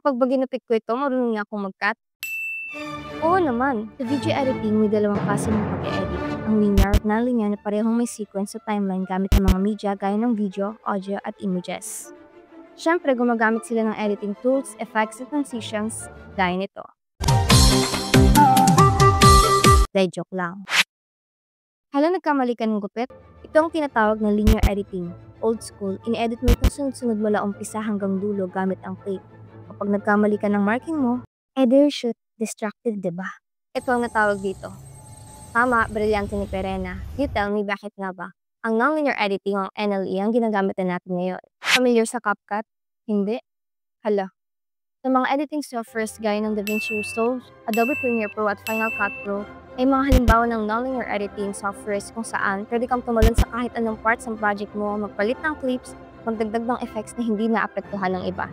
Kapag ba ginupit ko ito, marunong niya akong mag-cut? Oo naman, sa video editing may dalawang klase ng pag-e-edit. Ang linear at non-linear na parehong may sequence sa timeline gamit ng mga media gaya ng video, audio at images. Siyempre, gumagamit sila ng editing tools, effects at transitions gaya nito. Dahil joke lang. Hala, nagkamali ka ng gupit? Ito ang tinatawag na linear editing. Old school, in-edit mo itong sunod-sunod mula umpisa hanggang dulo gamit ang tape. Kapag nagkamali ka ng marking mo, shoot, distracted, diba? Ito ang natawag dito. Tama, brilyante ni Perena. You tell me, bakit nga ba? Ang nonlinear editing o NLE ang ginagamit na natin ngayon. Familiar sa CapCut? Hindi? Hala. Sa mga editing softwares gaya ng DaVinci Resolve, Adobe Premiere Pro at Final Cut Pro, ay mga halimbawa ng nonlinear editing softwares kung saan pwede kang tumalon sa kahit anong parts ng project mo, magpalit ng clips, magdagdag ng effects na hindi naapektuhan ng iba.